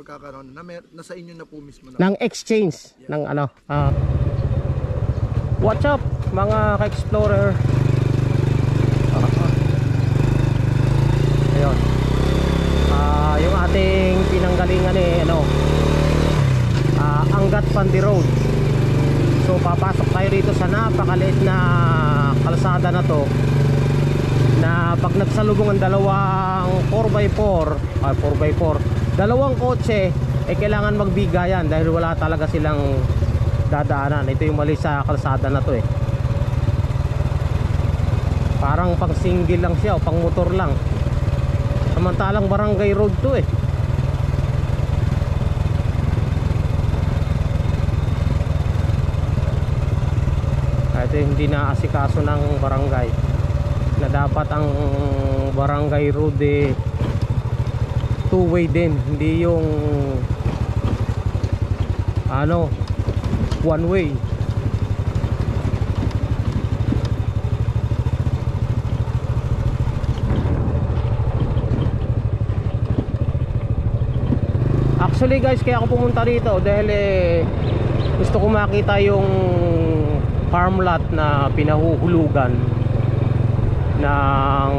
magkakaroon na nasa inyo na po mismo na ng exchange ng ano. What's up mga ka-explorer? Ayun. Yung ating pinanggalingan Angat Pandi Road. So papasok tayo dito sa napakaliit na kalsada na to, na pag nagsalubong ang dalawang 4x4, dalawang kotse, kailangan magbigayan dahil wala talaga silang dadaanan. Ito yung mali sa kalsada na to parang pang single lang siya o pang motor lang, samantalang barangay road to ito hindi na asikaso ng barangay, na dapat ang barangay road two-way din, hindi yung one way. Actually guys, kaya ako pumunta dito dahil gusto ko makita yung farm lot na pinahuhulugan ng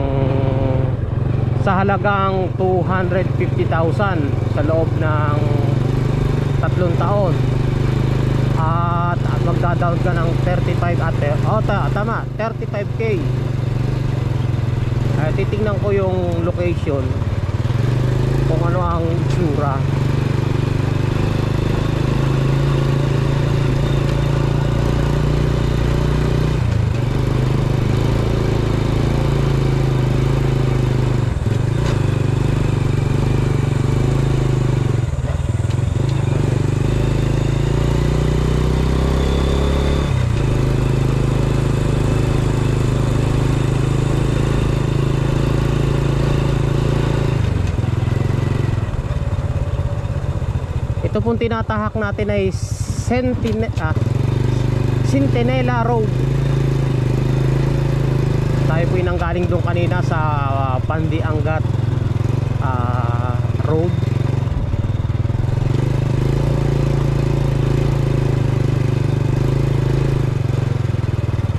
sa halagang 250,000 sa loob ng 3 taon, at magda-down ka ng 35k. Titingnan ko yung location kung ano ang itsura. Ito pong tinatahak natin ay Centinela Road. Tayo po nanggaling doon kanina sa Pandi Angat Road.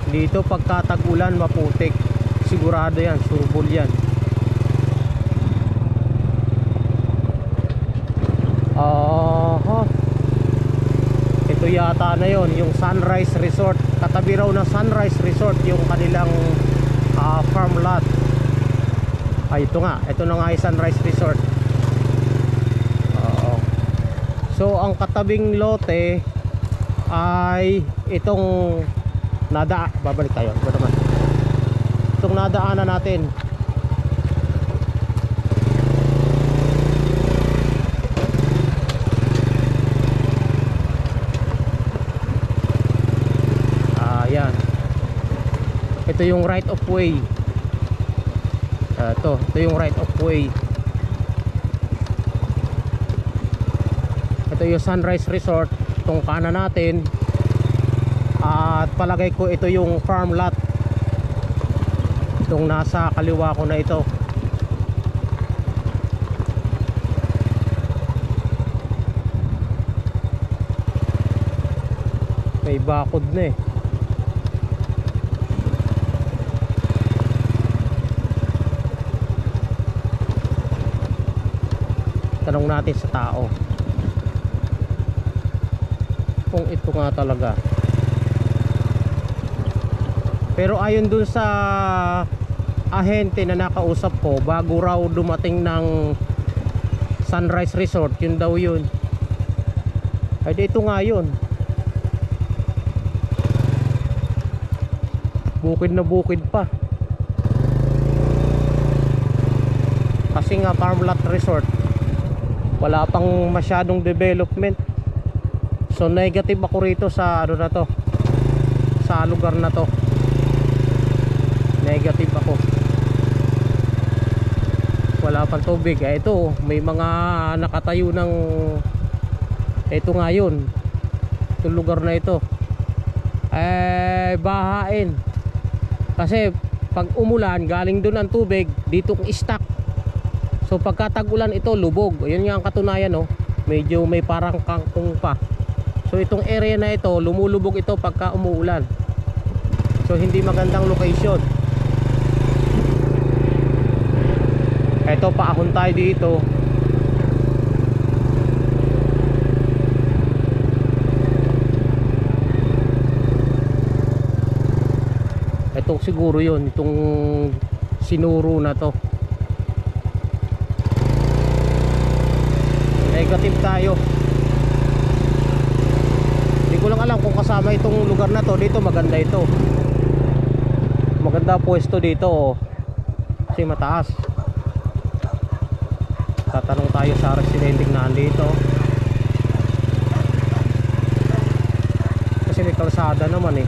Dito pagkatag-ulan maputik, sigurado yan, surbol yan. Ito yata na yon, yung Sunrise Resort. Katabi raw ng Sunrise Resort yung kanilang farm lot. Ito nga, ito na nga yung Sunrise Resort. So ang katabing lote ay itong babalik tayo, ba naman? Itong nadaanan natin. Ito yung right of way. Ito yung right of way. Ito yung Sunrise Resort, itong kanan natin. At palagay ko ito yung farm lot, itong nasa kaliwa ko na ito. May bakod na Tanong natin sa tao kung ito nga talaga. Pero ayon dun sa ahente na nakausap ko, bago raw dumating ng Sunrise Resort, yun daw yun. Ay ito nga yun. Bukid na bukid pa. Kasi nga farm lot resort, wala pang masyadong development. So negative ako rito sa na to, sa lugar na to. Negative ako. Wala pang tubig. Ito may mga nakatayo ng ito nga yun, itong lugar na ito bahain. Kasi pag umulan, galing doon ang tubig dito stock. So pagka tag-ulan ito lubog. Ayun nga ang katunayan medyo may parang kangkong pa. So itong area na ito, lumulubog ito pagka umuulan. So hindi magandang location. Ito, paahon tayo dito. Ito siguro yun, itong sinuro na to. Negative tayo. Hindi ko lang alam kung kasama itong lugar na to. Dito maganda ito. Maganda pwesto dito, oh. Kasi mataas. Tatanong tayo sa residente na andito. Kasi may kalsada naman eh.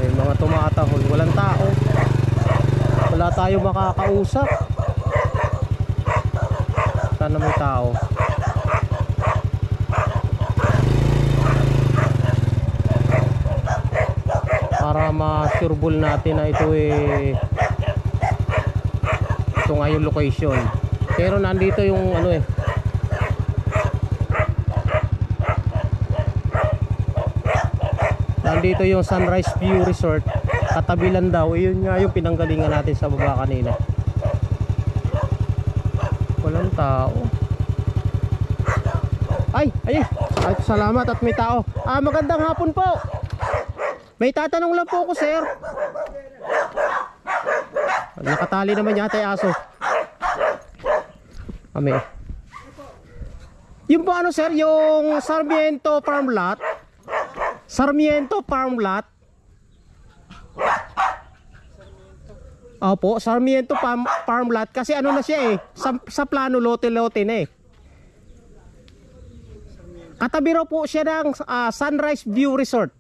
May mga tumatahol, walang tao. Wala tayo makakausap. Sana may tao. Para ma-sureball natin na ito ito nga yung location. Pero nandito yung ano nandito yung Sunrise View Resort. Katabi lang daw, yun nga yung pinanggalingan natin sa baba kanina. Walang tao. Ay, salamat at may tao. Magandang hapon po. May tatanong lang po ako, sir. Nakatali naman yata yung aso. Yung po ano, sir, yung Sarmiento Farm Lot. Sarmiento Farm Lot. Opo, Sarmiento Farm Lot. Kasi ano na siya sa plano lote-lote na Katabi raw po siya ng Sunrise View Resort.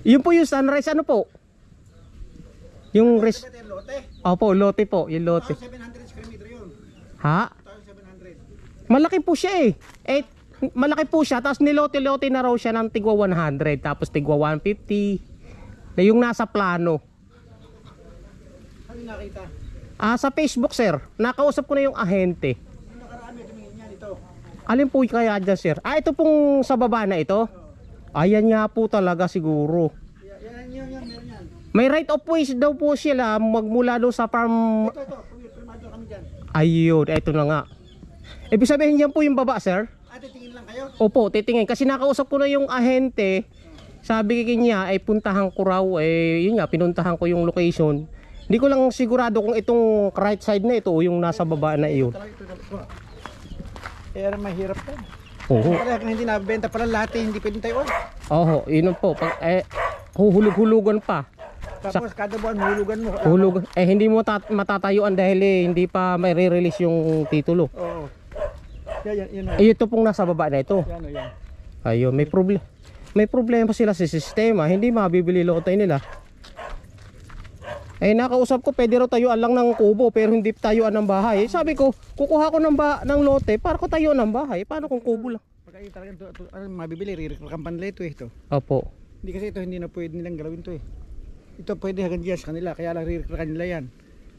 Yun po yung Sunrise, ano po? Yung Opo, lote po, yung lote. 700 square meter yun. Ha? 1,700. Malaki po siya malaki po siya, tapos nilote-lote na raw siya ng tigwa 100, tapos tigwa 150. Na yung nasa plano. Ano nakita? Sa Facebook, sir. Nakausap ko na yung ahente. Ano nakarami tumingin niya dito? Alin po kaya dyan, sir? Ito pong sa baba na ito? Ayan nga po talaga siguro. Yan, meron yan. May right of way daw po sila magmula doon sa farm. Ito, primado kami dyan. Ayun, ito na nga. Ibig sabihin yan po yung baba, sir? Titingin lang kayo? Opo, titingin. Kasi nakausap ko na yung ahente. Sabi niya, puntahan ko raw. Yun nga, pinuntahan ko yung location. Hindi ko lang sigurado kung itong right side na ito o yung nasa baba na iyon. Mahirap pa. Oo. Kaya hindi nabenta pala lahat hindi pwedeng tayo. Oo, yun po. Huhulug-hulugan pa. Tapos kada buwan hulugan mo. Hulug. Hindi mo matatayuan dahil hindi pa may re-release yung titulo. Oo. Yan. Ito pong nasa baba na ito. Yan. Ayun, may problema sila sa sistema. Hindi mabibili lote nila. Nakausap ko, pwede raw tayuan lang ng kubo pero hindi tayuan ng bahay. Sabi ko, kukuha ko ng lote para ko tayuan ng bahay. Paano kung kubo lang? Pagka talagang mabibili, ririkulakan panila ito ito. Opo. Hindi kasi ito hindi na pwede nilang galawin to Ito pwede hanggang dyan sa kanila, kaya lang ririkulakan nila yan.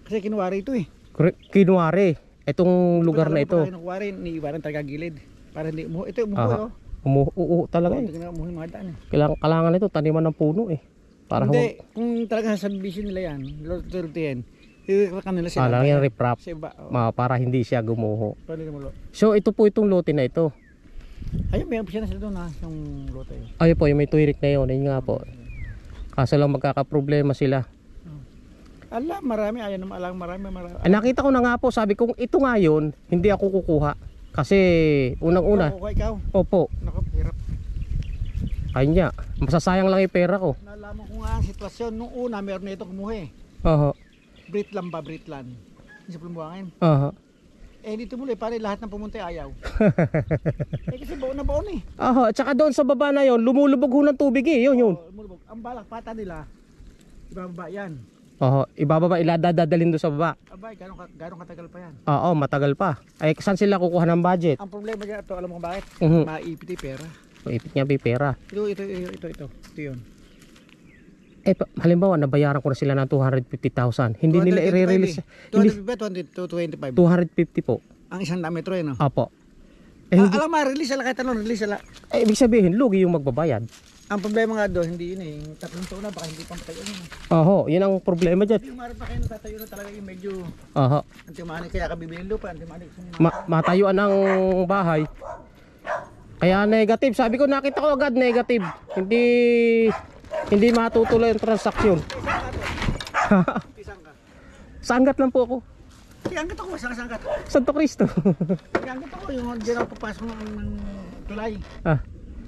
Kasi kinuwari ito Kinuwari. Itong lugar na ito. Kinuwari, niiwanan talaga gilid. Para hindi umuho. Ito umuho talaga umuho yung mga daan Kailangan ito, taniman ng puno Para hindi, kung talagang subdivision nila yan, lot 30 ririkulakan nila sila. Lang yung riprap. Para hindi siya gumuho. Paano So ito po itong lote na ito. Ayun, may opsyon na sila doon yung lote yun. Ayun po, yung may tuwirik na yun. Ayun nga po. Kaso lang magkakaproblema sila. Marami. Ayan naman alang marami. Nakita ko na nga po, sabi kong ito nga yun, hindi ako kukuha. Kasi unang-una. Ikaw? Opo. Naku, hirap. Ayun nga, masasayang lang yung pera ko. Nalaman ko nga ang sitwasyon. Nung una, meron na ito kumuha Oho. Britland. Hindi sa pulumbuangin. Oho. Dito muli, pare lahat ng pumunta ayaw. Kasi baon na baon Oho, at saka doon sa baba na yon, lumulubog ho ng tubig Yun. Ang balak pata nila, ibababa yan. Oo, ibababa, iladadalhin doon sa baba. Abay, gano'ng katagal pa yan? Oo, matagal pa. Ay, saan sila kukuha ng budget? Ang problema dyan ito, alam mo kung bakit? Mhm. Maipit yung pera. Ipit nga ba yung pera? Ito yun. Eh, halimbawa, nabayaran ko na sila ng 250,000. Hindi nila i-release. 225. 250 po. Ang isang metro yun, no? Opo. Eh, hindi, Alam mo, release ala kahit anong release ala. ibig sabihin, lugi yung magbabayad. Ang problema nga doon, hindi yun eh. Yung 3 taon na, baka hindi pang patayo yun. Oho, yun ang problema dyan. Hindi yung maaaring pa kayo natatayo na talaga yung medyo Oho. antimani. Kaya ka bibili lupa, antimani. Matayuan ng bahay. Kaya negative. Sabi ko, nakita ko agad negative. Hindi matutuloy ang transaksyon. Isang ka. Sanggat lang po ako. Sangkat ako, sangkat. Santo Cristo. Sangkat ako, yung dyan ako papasok ng tulay. Ah,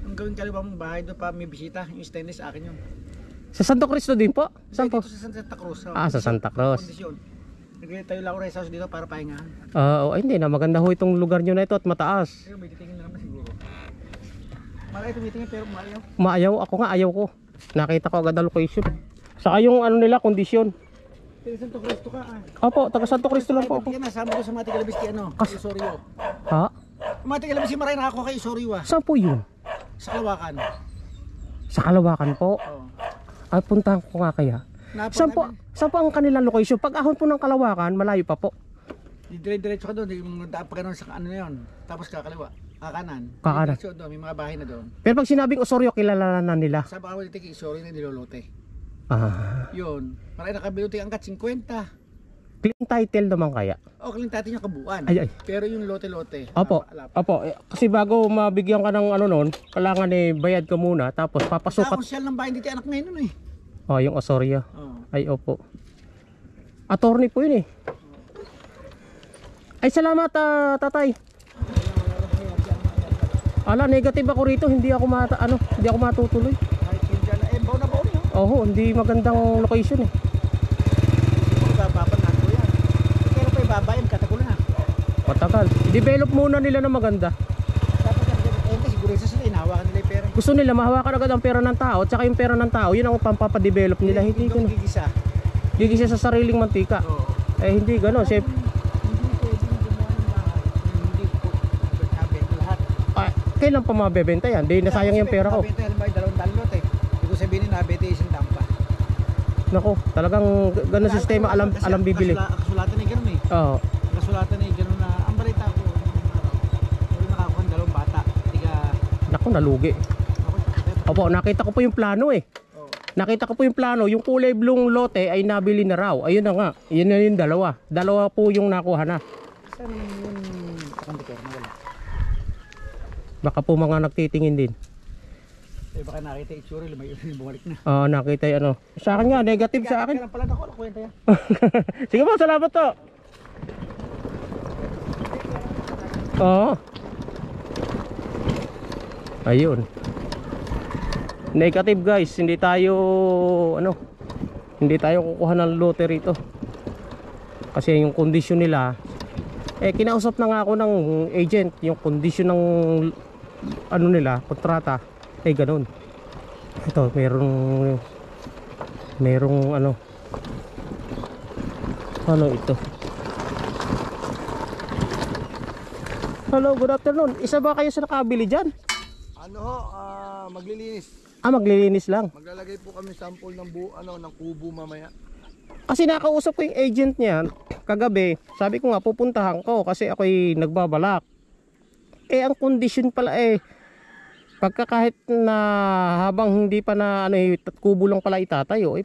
Ang gawing kaliwa mong bahay doon pa may bisita, yung stainless akin yun. sa Santo Cristo din po? Saan po? Dito sa Santa Cruz. Ah, sa Santa Cruz. Kondisyon. Nagtayo lang ako rest house dito para pahingahan. Hindi na. Maganda ho itong lugar nyo na ito at mataas. Pero may titingin na naman siguro. Malaki tumitingin pero maayaw. Maayaw. Ako nga, ayaw ko. Nakita ko agad ang location. Saka yung ano nila, kondisyon. Pero Santo Cristo ka ah. Opo, taga Santo Cristo lang po ako. Yan, nasama ko sa mga tigalabis kay ano, kay Isorio. Ha? Mga tigalabis si Maray nakakuha kay Isorio ah. Saan po yun? Sa Kalawakan. Sa Kalawakan po. Oo. Ay, puntahan ko nga kaya. Saan po ang kanilang location? Pag ahon po ng Kalawakan, malayo pa po. Dire-diretso ka doon, yung daan pa ganun sa ano na yun. Tapos kakaliwa, kakanan. Kakanan. Diretso doon, may mga bahay na doon. Pero pag sinabing Osorio, kilala na nila. Sa bawal dito kay Isorio na nilolote. Ah. Yun. Maray nakabiluti ang kat 50. Clean title naman kaya. O, kalintati yung kabuuan. Ay. Pero yung lote-lote. Opo. Opo. Kasi bago mabigyan ka ng ano nun, kailangan bayad ka muna. Tapos papasukat. Ako siyal ng bahay dito anak ngayon nun eh. Oh, yung Osorio. Oo. Ay, opo. Attorney po yun eh. Ay, salamat tatay. Ala, negative ako rito. Hindi ako matutuloy. Kahit yun dyan, baw na yun. Oo, hindi magandang location eh. Ibabapan na ko yan. Kaya pa ibabayan, katagulan na. Patagal. Develop muna nila na maganda. Dapat yan, siguro isa sila, inahawakan nila yung pera. Gusto nila mahawakan agad ang pera ng tao. At saka yung pera ng tao, yun ang pampadevelop nila. Hindi Ikaw gano'n. gigisa. Gigisa sa sariling mantika. Oo. Eh, hindi gano'n. Hindi pwedeng gumawa ng bahay. Hindi po. Nabenta lahat. Kailan pa mabebenta yan? Di nasayang yung pera ko. Nabenta yan ba, 2 dalot eh. Hindi ko sabihin nabenta isang dampa. Nako, talagang gano'n sistema alam bibili. Kasulatan ay gano'n eh. Oo. Kasulatan ay gano'n na, ang balita ko, wala nakakuha ng 2 bata. Tiga, Nako, nalugi. Opo, nakita ko po yung plano eh. oh. Nakita ko po yung plano. Yung kulay blue lote ay nabili na raw. Ayun na nga. Yun na yung dalawa. Dalawa po yung nakuha na. Saan yung konduktor na wala? Baka po mga nagtitingin din. Eh baka nakita itsura, lumayo bumalik na. Nakita yung ano. Sa akin nga, negative sa akin. Kaya pala ako, kwenta yan. Sige po, salamat to. Oo. Ayun. Negative guys, hindi tayo kukuha ng lote rito. Kasi yung kondisyon nila, kinausap na nga ako ng agent, yung kondisyon ng ano nila, kontrata, ganun. Ito, merong ano ito. Hello, good afternoon. Isa ba kayo sa nakabili dyan? Maglilinis. Maglilinis lang. Maglalagay po kami sample ng ng kubo mamaya. Kasi nakausap ko yung agent niya kagabi. Sabi ko nga pupuntahan ko kasi ako'y nagbabalak. Ang kondisyon pala pagka kahit na habang hindi pa na kubo lang pala itatayo,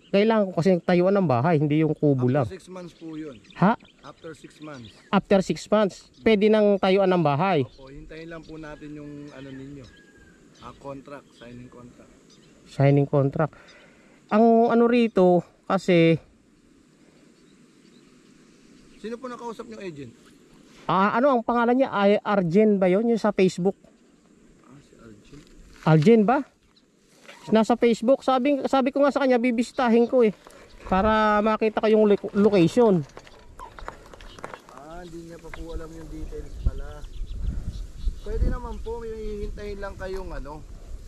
kailangan ko kasi tayuan ng bahay, hindi yung kubo lang. After 6 months po yun. Ha? After 6 months. After 6 months, pwede nang tayuan ng bahay. Opo, hintayin lang po natin yung ninyo. Contract, signing contract. Signing contract. Ang rito kasi Sino po nakausap yung agent? ang pangalan niya? Arjen ba yun? Yung sa Facebook. Si Arjen. Arjen ba? Nasa Facebook. Sabi ko nga sa kanya, bibisitahin ko para makita ko yung location. Hindi niya pa po alam yung details pala. Pwede naman po, hihintayin lang kayong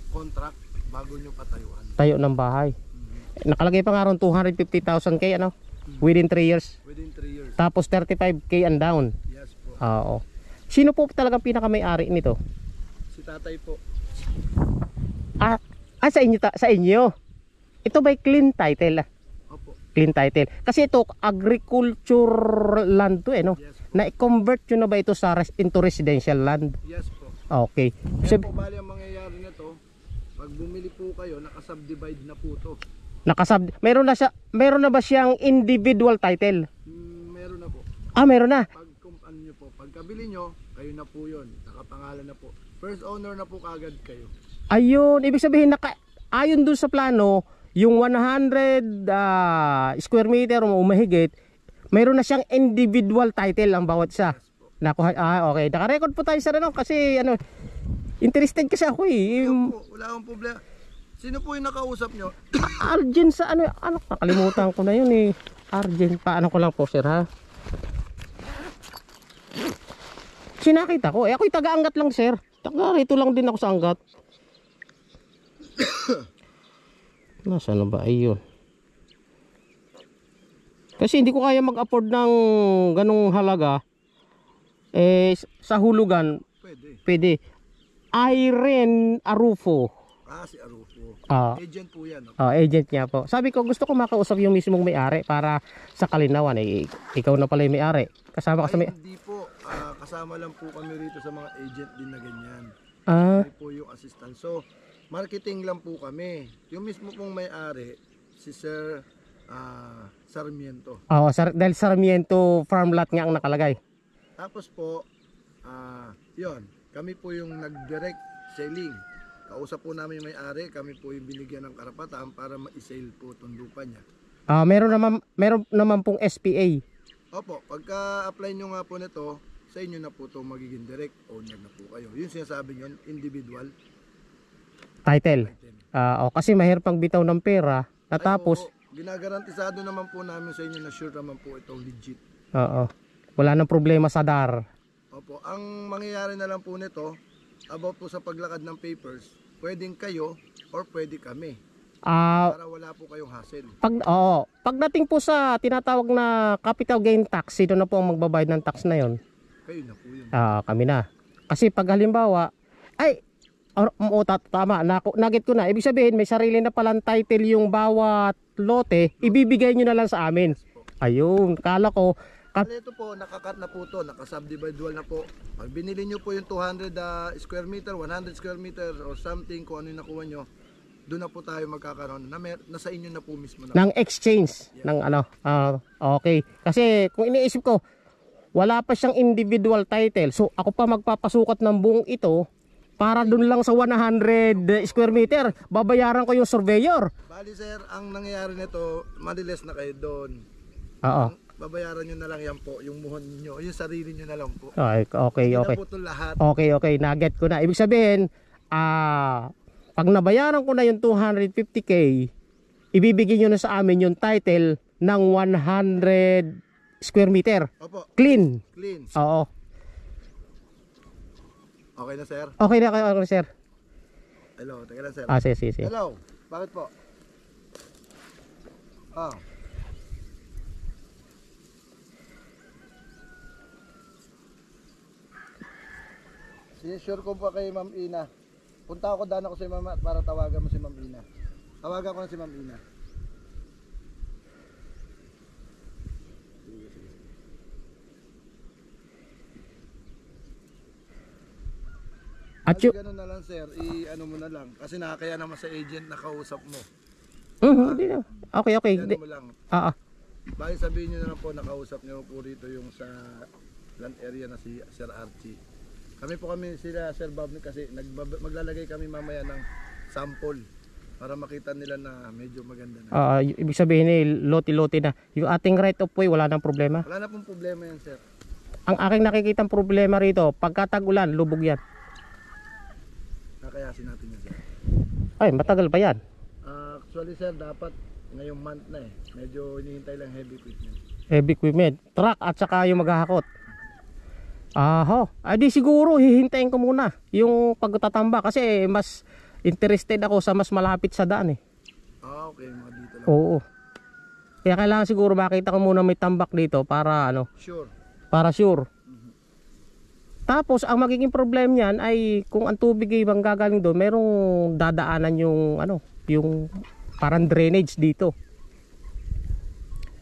contract bago nyo patayuan. Tayo ng bahay. Nakalagay pa nga ron 250,000 k ano? Within 3 years. Within 3 years. Tapos 35k and down. Yes po. Oo. Sino po talagang pinaka-may-ari nito? Si tatay po. Sa inyo sa inyo. Ito ba'y clean title? Opo. Clean title. Kasi ito agriculture land to no. Yes po. Na-convert nyo na ba ito into residential land? Yes po. Okay. Kaya po bali ang mangyayari nito, pag bumili po kayo, naka-subdivide na po to. Meron na ba siyang individual title? Meron na po. Meron na. Pag ano nyo po, pagkabili nyo, kayo na po yun. Nakapangalan na po. First owner na po kagad kayo. Ayun, ibig sabihin ayon dun sa plano, yung 100 square meter o mahigit, mayroon na siyang individual title ang bawat isa. Nakuha, okay. Naka-record po tayo sa kasi interested kasi ako eh. Po, wala akong problema. Sino po yung nakausap nyo? Arjen sa nakalimutan ko na yun eh. Arjen, paano ko lang po sir ha? Sinakita ko, ako'y taga-angat lang sir. Rito lang din ako sa angat. Nasaan na ba? Ayun. Kasi hindi ko kaya mag-afford ng ganong halaga. Sa hulugan, pwede. Irene Arufo. Si Arufo. Agent po yan. Agent niya po. Sabi ko, gusto ko makausap yung mismong may-ari para sa kalinawan. Ikaw na pala yung may-ari. Kasama ka sa may-ari. Hindi po. Kasama lang po kami rito sa mga agent din na ganyan. Kami po yung assistant. So, marketing lang po kami. Yung mismo pong may-ari, si Sir Sarmiento. Dahil Sarmiento farm lot nga ang nakalagay. Tapos po, yun. Kami po yung nag-direct selling. Kausap po namin yung may-ari, kami po yung binigyan ng karapatan para ma-sale po itong lupa niya. Meron naman pong SPA. Opo, pagka-apply nyo nga po nito, sa inyo na po ito magiging direct owner na po kayo. Yung sinasabi nyo, individual title. Kasi mahirap pang bitaw ng pera. Tapos ginagarantisado naman po namin sa inyo na sure naman po ito legit. Wala nang problema sa DAR. Opo, ang mangyayari na lang po nito, about po sa paglakad ng papers, pwedeng kayo or pwede kami. Para wala po kayong hassle. Pagdating po sa tinatawag na capital gain tax, sino na po ang magbabayad ng tax na yon? Kayo na po yun. Kami na. Kasi pag halimbawa, tama, nugget ko na. Ibig sabihin, may sarili na palang title yung bawat lote, ibibigay nyo na lang sa amin. Ayun, kala ko. Ito po, nakakat na po to, nakasubdividual na po. Pag binili nyo po yung 200 square meter, 100 square meter or something, kung ano yung nakuha nyo, doon na po tayo magkakaroon. Nasa inyo na po mismo na. Ng exchange, ng okay. Kasi kung iniisip ko, wala pa siyang individual title. So ako pa magpapasukat ng buong ito para doon lang sa 100 square meter. Babayaran ko yung surveyor. Bali sir, ang nangyayari nito, maliles na kayo doon. Babayaran nyo na lang yan po, yung muhon nyo, yung sarili nyo na lang po. Okay. Hindi na po ito lahat. Okay, nugget ko na. Ibig sabihin, pag nabayaran ko na yung 250k, ibibigay nyo na sa amin yung title ng 100 square meter. Opo. Clean. Oo. Okay na sir? Okay na sir. Hello, teka lang sir. Si. Hello, bakit po? Sinisure ko pa kay Ma'am Ina. Punta ako, daan ako si Mama para tawagan mo si Ma'am Ina. Tawagan ko na si Ma'am Ina. Ganun na lang sir, i-ano mo na lang. Kasi nakakaya naman sa agent na kausap mo. Hindi na. Okay. Ano mo lang. Bali sabihin nyo na lang po, nakausap nyo po rito yung sa land area na si Sir Archie. Kami sila Sir Bob kasi maglalagay kami mamaya ng sample para makita nila na medyo maganda na. Ibig sabihin lote-lote na. Yung ating right of way, wala nang problema? Wala na pong problema yan sir. Ang aking nakikitang problema rito, pagkatag-ulan, lubog yan. Nakayasin natin yan sir. Matagal pa yan. Actually sir, dapat ngayong month na medyo hinihintay lang heavy equipment. Heavy equipment, truck at saka yung maghahakot. Di siguro hihintayin ko muna yung pagtatamba kasi mas interested ako sa mas malapit sa daan Okay, mga dito lang. Oo. Kaya kailangan siguro makita ko muna may tambak dito para ano, Sure. para sure. Tapos ang magiging problem niyan ay kung ang tubig ay manggagaling doon, merong dadaanan yung ano, yung parang drainage dito.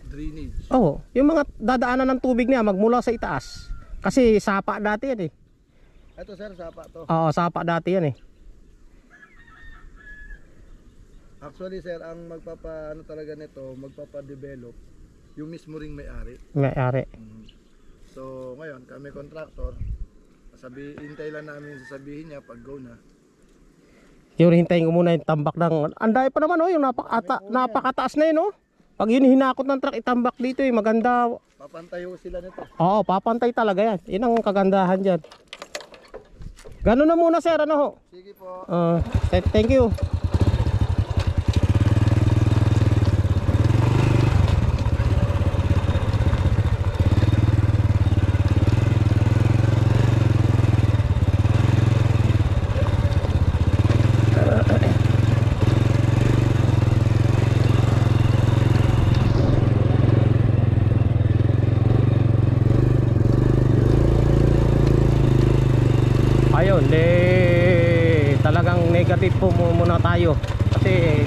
Drainage. Oo, yung mga dadaanan ng tubig niya magmula sa itaas. Kasi sapa dati yan eh. Ito sir, sapa to. Oo, sapa dati yan eh. Actually sir, ang magpapa ano talaga nito, magpapa-develop yung mismo ring may-ari. May-ari. So ngayon, kami contractor, hintay lang namin sasabihin niya pag go na. Yung hintayin ko muna yung tambak ng anday pa naman oh, yung napakataas na yun oh. Pag yun hinakot ng truck itambak dito eh, maganda. Papantayo sila nito. Oo, papantay talaga yan. Yun ang kagandahan dyan. Ganun na muna sir, ano ho? Sige po. Thank you. Ayun, talagang negative po muna tayo kasi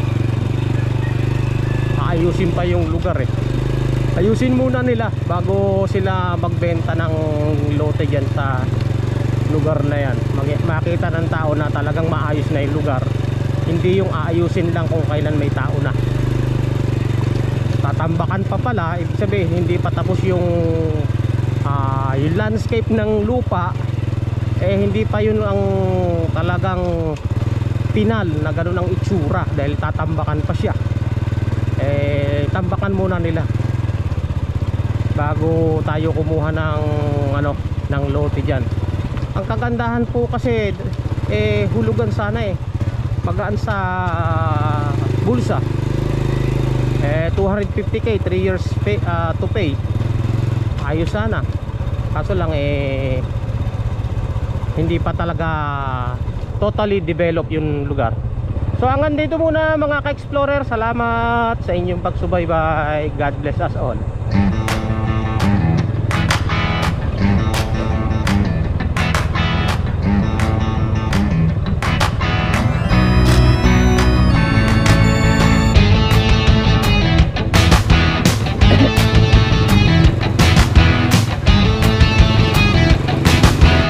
ayusin pa yung lugar eh. Ayusin muna nila bago sila magbenta ng lote dyan sa lugar na yan. Makita ng tao na talagang maayos na yung lugar, hindi yung aayusin lang kung kailan may tao na. Tatambakan pa pala, ibig sabihin hindi pa tapos yung landscape ng lupa. Hindi pa yun ang talagang final na ganun ang itsura dahil tatambakan pa siya. Tambakan muna nila bago tayo kumuha ng ng lote diyan. Ang kagandahan po kasi hulugan sana magaan sa bulsa. 250k 3 years to pay. Ayos sana. Kaso lang hindi pa talaga totally develop yung lugar. So hanggang dito muna mga ka-explorer. Salamat sa inyong pagsubaybay. God bless us all.